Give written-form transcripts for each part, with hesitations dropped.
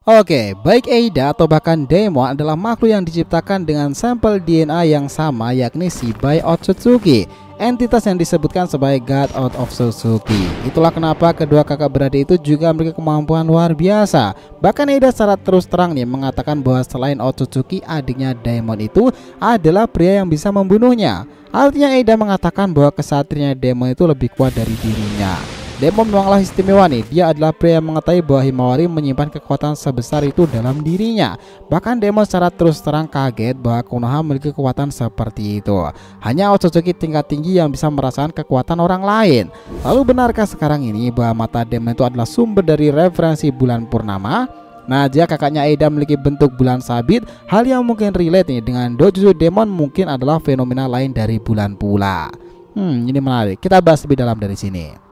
Oke, baik Eida atau bahkan Daemon adalah makhluk yang diciptakan dengan sampel DNA yang sama, yakni Shibai Otsutsuki, entitas yang disebutkan sebagai God Out of Otsutsuki. Itulah kenapa kedua kakak beradik itu juga memiliki kemampuan luar biasa. Bahkan Eida secara terus terang nih mengatakan bahwa selain Otsutsuki, adiknya Daemon itu adalah pria yang bisa membunuhnya. Artinya Eida mengatakan bahwa kesatrianya Daemon itu lebih kuat dari dirinya. Daemon memanglah istimewa nih, dia adalah pria yang mengetahui bahwa Himawari menyimpan kekuatan sebesar itu dalam dirinya. Bahkan Daemon secara terus terang kaget bahwa Konoha memiliki kekuatan seperti itu. Hanya Otsutsuki tingkat tinggi yang bisa merasakan kekuatan orang lain. Lalu benarkah sekarang ini bahwa mata Daemon itu adalah sumber dari referensi bulan purnama? Nah, jika kakaknya Eida memiliki bentuk bulan sabit, hal yang mungkin relate nih dengan Dojutsu Daemon mungkin adalah fenomena lain dari bulan pula. Ini menarik, kita bahas lebih dalam dari sini.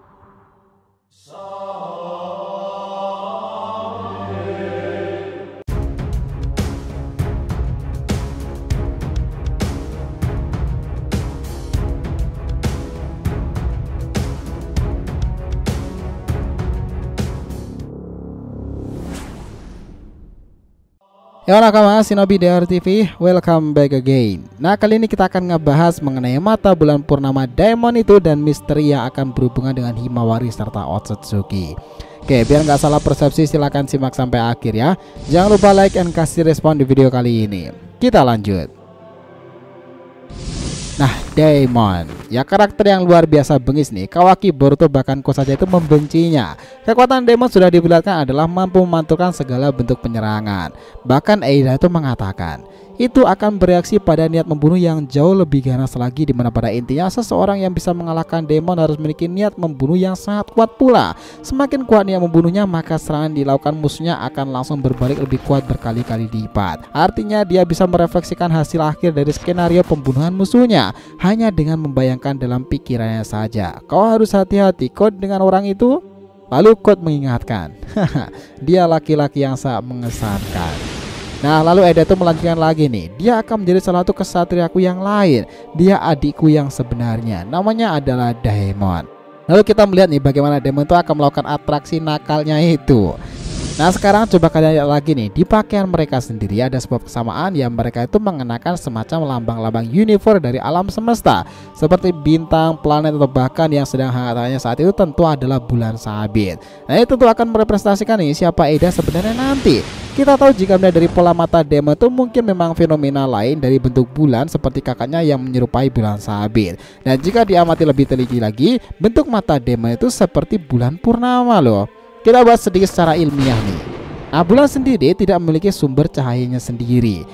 Yo nakama Shinobi DR TV, welcome back again. Nah, kali ini kita akan ngebahas mengenai mata bulan purnama Daemon itu dan misteri yang akan berhubungan dengan Himawari serta Otsutsuki. Oke, biar nggak salah persepsi silahkan simak sampai akhir ya. Jangan lupa like dan kasih respon di video kali ini. Kita lanjut. Nah, Daemon, ya karakter yang luar biasa bengis nih. Kawaki Boruto bahkan Kosaja itu membencinya. Kekuatan Daemon sudah diperlihatkan adalah mampu memantulkan segala bentuk penyerangan. Bahkan Eida itu mengatakan itu akan bereaksi pada niat membunuh yang jauh lebih ganas lagi, dimana pada intinya seseorang yang bisa mengalahkan Daemon harus memiliki niat membunuh yang sangat kuat pula. Semakin kuat niat membunuhnya, maka serangan dilakukan musuhnya akan langsung berbalik lebih kuat berkali-kali lipat. Artinya dia bisa merefleksikan hasil akhir dari skenario pembunuhan musuhnya hanya dengan membayangkan dalam pikirannya saja. Kau harus hati-hati kau dengan orang itu. Lalu Code mengingatkan, dia laki-laki yang sangat mengesankan. Nah, lalu Eida itu melanjutkan lagi nih, dia akan menjadi salah satu kesatriaku yang lain. Dia adikku yang sebenarnya, namanya adalah Daemon. Lalu kita melihat nih bagaimana Daemon itu akan melakukan atraksi nakalnya itu. Nah, sekarang coba kalian lihat lagi nih, di pakaian mereka sendiri ada sebuah kesamaan yang mereka itu mengenakan semacam lambang-lambang universe dari alam semesta, seperti bintang, planet, atau bahkan yang sedang hangat-hangatnya saat itu tentu adalah bulan sabit. Nah, itu tentu akan merepresentasikan nih siapa Eida sebenarnya nanti. Kita tahu jika melihat dari pola mata Daemon itu mungkin memang fenomena lain dari bentuk bulan seperti kakaknya yang menyerupai bulan sabit. Dan jika diamati lebih teliti lagi, bentuk mata Daemon itu seperti bulan purnama loh. Kita bahas sedikit secara ilmiah nih. Nah, bulan sendiri tidak memiliki sumber cahayanya sendiri.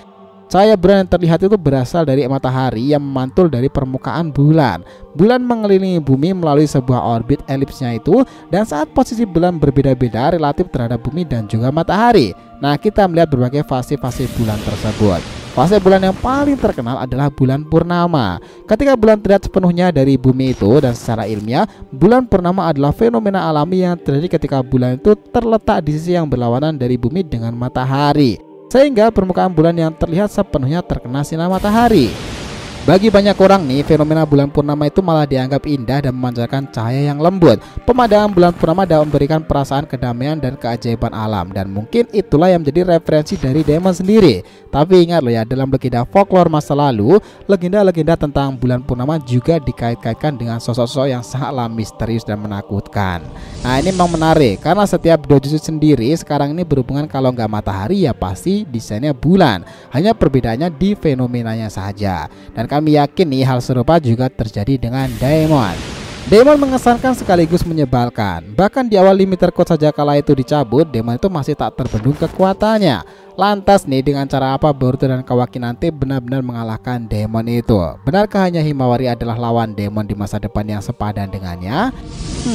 Cahaya bulan yang terlihat itu berasal dari matahari yang memantul dari permukaan bulan. Bulan mengelilingi bumi melalui sebuah orbit elipsnya itu, dan saat posisi bulan berbeda-beda relatif terhadap bumi dan juga matahari. Nah, kita melihat berbagai fase-fase bulan tersebut. Fase bulan yang paling terkenal adalah bulan purnama. Ketika bulan terlihat sepenuhnya dari bumi itu, dan secara ilmiah, bulan purnama adalah fenomena alami yang terjadi ketika bulan itu terletak di sisi yang berlawanan dari bumi dengan matahari, sehingga permukaan bulan yang terlihat sepenuhnya terkena sinar matahari. Bagi banyak orang nih, fenomena bulan purnama itu malah dianggap indah dan memancarkan cahaya yang lembut. Pemandangan bulan purnama dapat memberikan perasaan kedamaian dan keajaiban alam, dan mungkin itulah yang menjadi referensi dari Daemon sendiri. Tapi ingat loh ya, dalam legenda folklore masa lalu, legenda-legenda tentang bulan purnama juga dikait-kaitkan dengan sosok-sosok yang sangatlah misterius dan menakutkan. Nah, ini memang menarik karena setiap dojutsu sendiri sekarang ini berhubungan kalau nggak matahari ya pasti desainnya bulan. Hanya perbedaannya di fenomenanya saja. Dan kami yakin nih hal serupa juga terjadi dengan Daemon. Daemon mengesankan sekaligus menyebalkan. Bahkan di awal limiter code saja kala itu dicabut, Daemon itu masih tak terbendung kekuatannya. Lantas nih, dengan cara apa Boruto dan Kawaki nanti benar-benar mengalahkan Daemon itu? Benarkah hanya Himawari adalah lawan Daemon di masa depan yang sepadan dengannya?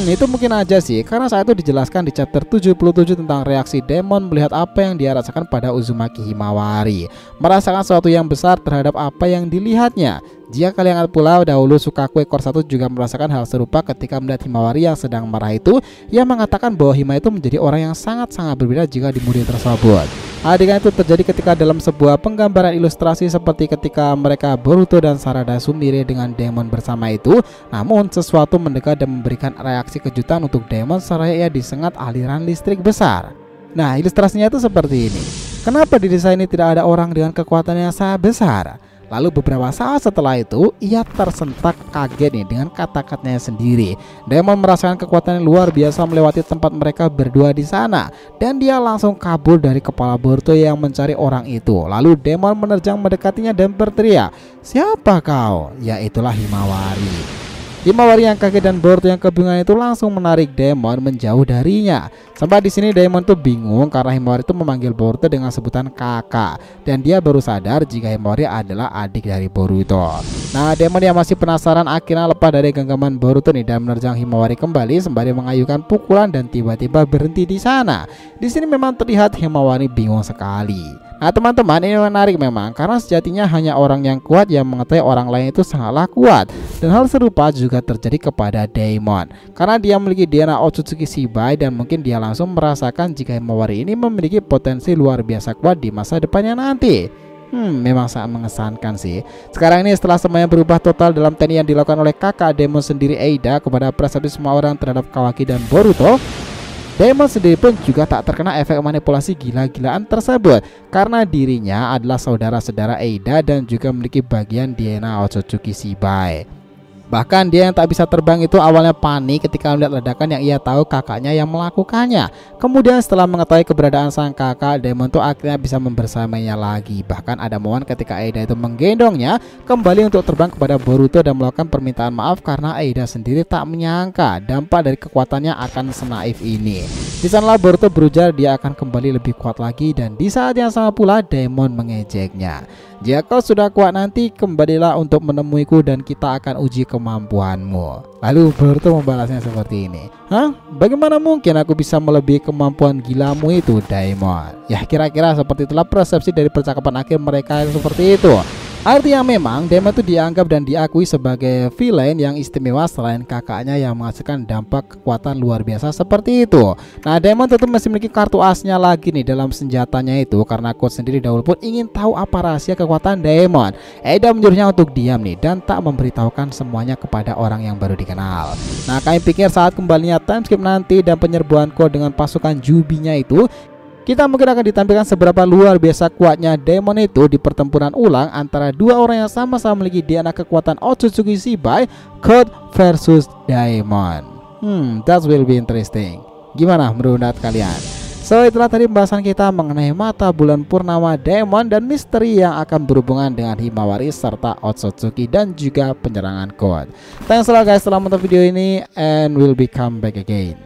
Itu mungkin aja sih, karena saat itu dijelaskan di chapter 77 tentang reaksi Daemon melihat apa yang dia rasakan pada Uzumaki Himawari. Merasakan sesuatu yang besar terhadap apa yang dilihatnya. Jika kalian ingat pula, dahulu Sukaku ekor 1 juga merasakan hal serupa ketika melihat Himawari yang sedang marah itu. Ia mengatakan bahwa Hima itu menjadi orang yang sangat-sangat berbeda jika di murid tersebut. Adegan itu terjadi ketika dalam sebuah penggambaran ilustrasi seperti ketika mereka Boruto dan Sarada Sumire dengan Daemon bersama itu. Namun sesuatu mendekat dan memberikan reaksi kejutan untuk Daemon seraya ia disengat aliran listrik besar. Nah, ilustrasinya itu seperti ini. Kenapa di desa ini tidak ada orang dengan kekuatan yang sangat besar? Lalu beberapa saat setelah itu, ia tersentak kaget nih dengan kata-katanya sendiri. Demon merasakan kekuatan yang luar biasa melewati tempat mereka berdua di sana, dan dia langsung kabur dari kepala Boruto yang mencari orang itu. Lalu Demon menerjang mendekatinya dan berteriak, "Siapa kau?" Ya, itulah Himawari. Himawari yang kaget dan Boruto yang kebingungan itu langsung menarik Demon menjauh darinya. Sampai di sini Demon tuh bingung karena Himawari itu memanggil Boruto dengan sebutan kakak, dan dia baru sadar jika Himawari adalah adik dari Boruto. Nah, Demon yang masih penasaran akhirnya lepas dari genggaman Boruto nih dan menerjang Himawari kembali sembari mengayuhkan pukulan dan tiba-tiba berhenti di sana. Di sini memang terlihat Himawari bingung sekali. Nah, teman-teman, ini menarik memang karena sejatinya hanya orang yang kuat yang mengetahui orang lain itu sangatlah kuat. Dan hal serupa juga terjadi kepada Daemon karena dia memiliki DNA Otsutsuki Shibai, dan mungkin dia langsung merasakan jika Himawari ini memiliki potensi luar biasa kuat di masa depannya nanti. Memang sangat mengesankan sih. Sekarang ini setelah semuanya berubah total dalam teknik yang dilakukan oleh kakak Daemon sendiri, Eida, kepada persepsi semua orang terhadap Kawaki dan Boruto, Daemon sendiri pun juga tak terkena efek manipulasi gila-gilaan tersebut karena dirinya adalah saudara-saudara Eida dan juga memiliki bagian DNA Otsutsuki Shibai. Bahkan dia yang tak bisa terbang itu awalnya panik ketika melihat ledakan yang ia tahu kakaknya yang melakukannya. Kemudian setelah mengetahui keberadaan sang kakak, Daemon tuh akhirnya bisa membersamainya lagi. Bahkan ada momen ketika Eida itu menggendongnya kembali untuk terbang kepada Boruto dan melakukan permintaan maaf karena Eida sendiri tak menyangka dampak dari kekuatannya akan senaif ini. Di sanalah Boruto berujar dia akan kembali lebih kuat lagi, dan di saat yang sama pula Daemon mengejeknya. "Jika kau sudah kuat nanti kembalilah untuk menemuiku dan kita akan uji kemampuanmu." Lalu Boruto membalasnya seperti ini, "Hah? Bagaimana mungkin aku bisa melebihi kemampuan gilamu itu, Daemon?" Ya, kira-kira seperti itulah persepsi dari percakapan akhir mereka yang seperti itu. Artinya memang Daemon itu dianggap dan diakui sebagai villain yang istimewa selain kakaknya yang menghasilkan dampak kekuatan luar biasa seperti itu. Nah, Daemon tentu masih memiliki kartu asnya lagi nih dalam senjatanya itu karena Quoth sendiri dahulu pun ingin tahu apa rahasia kekuatan Daemon. Eida menyuruhnya untuk diam nih dan tak memberitahukan semuanya kepada orang yang baru dikenal. Nah, kami pikir saat kembalinya time skip nanti dan penyerbuan Quoth dengan pasukan Jubinya itu, kita mungkin akan ditampilkan seberapa luar biasa kuatnya Daemon itu di pertempuran ulang antara dua orang yang sama-sama memiliki DNA kekuatan Otsutsuki Shibai, Quoth versus Daemon. That will be interesting. Gimana menurut kalian? So, itulah tadi pembahasan kita mengenai mata bulan purnama Daemon dan misteri yang akan berhubungan dengan Himawari serta Otsutsuki dan juga penyerangan Quoth. Thanks a lot guys telah menonton video ini, and we'll be come back again.